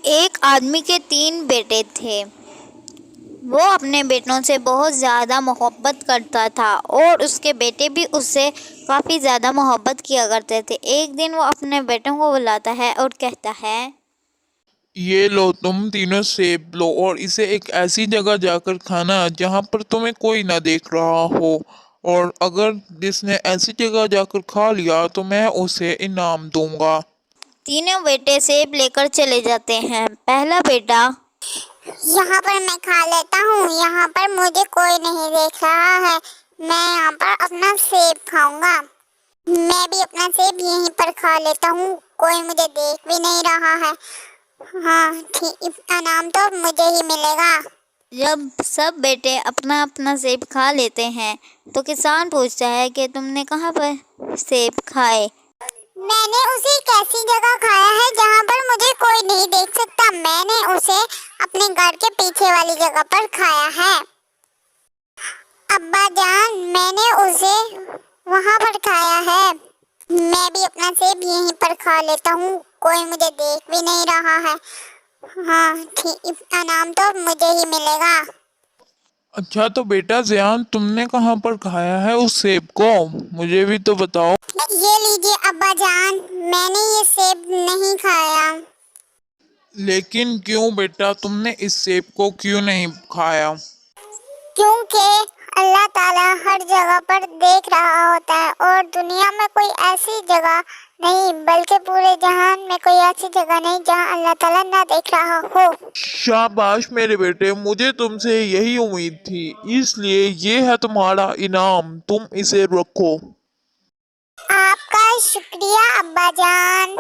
ایک آدمی کے 3 بیٹے تھے۔ وہ اپنے بیٹوں سے بہت زیادہ محبت کرتا تھا اور اس کے بیٹے بھی اس سے کافی زیادہ محبت کیا کرتے تھے۔ ایک دن وہ اپنے بیٹوں کو بلاتا ہے اور کہتا ہے، یہ لو، تم تینوں سیب لو اور اسے ایک ایسی جگہ جا کر کھانا جہاں پر تمہیں کوئی نہ دیکھ رہا ہو، اور اگر جس نے ایسی جگہ جا کر کھا لیا تو میں اسے انعام دوں گا۔ تینوں بیٹے سیب لے کر چلے جاتے ہیں۔ پہلا بیٹا، یہاں پر میں کھا لیتا ہوں، یہاں پر مجھے کوئی نہیں دیکھ رہا ہے، میں یہاں پر اپنا سیب کھاؤں گا۔ میں بھی اپنا سیب یہیں پر کھا لیتا ہوں، کوئی مجھے دیکھ بھی نہیں رہا ہے۔ ہاں ٹھیک، انعام تو مجھے ہی ملے گا۔ جب سب بیٹے اپنا اپنا سیب کھا لیتے ہیں تو کسان پوچھتا ہے کہ تم نے کہاں پر سیب کھائے؟ میں نے اسے ایک ایسی جگہ کھایا ہے جہاں پر مجھے کوئی نہیں دیکھ سکتا، میں نے اسے اپنے گھر کے پیچھے والی جگہ پر کھایا ہے۔ ابا جان، میں نے اسے وہاں پر کھایا ہے، میں بھی اپنا سیب یہیں پر کھا لیتا ہوں، کوئی مجھے دیکھ بھی نہیں رہا ہے۔ ہاں ٹھیک، انعام تو مجھے ہی ملے گا۔ اچھا تو بیٹا زیان، تم نے کہاں پر کھایا ہے اس سیب کو؟ مجھے بھی تو بتاؤ۔ یہ لیجیے ابا جان، میں نے یہ سیب نہیں کھایا۔ لیکن کیوں بیٹا، تم نے اس سیب کو کیوں نہیں کھایا؟ کیونکہ اللہ تعالیٰ ہر جگہ پر دیکھ رہا ہوتا ہے، اور دنیا میں کوئی ایسی جگہ نہیں، بلکہ پورے جہان میں کوئی ایسی جگہ نہیں جہاں اللہ تعالیٰ نہ دیکھ رہا ہو۔ شاباش میرے بیٹے، مجھے تم سے یہی امید تھی، اس لیے یہ ہے تمہارا انعام، تم اسے رکھو۔ آپ کا شکریہ ابا جان۔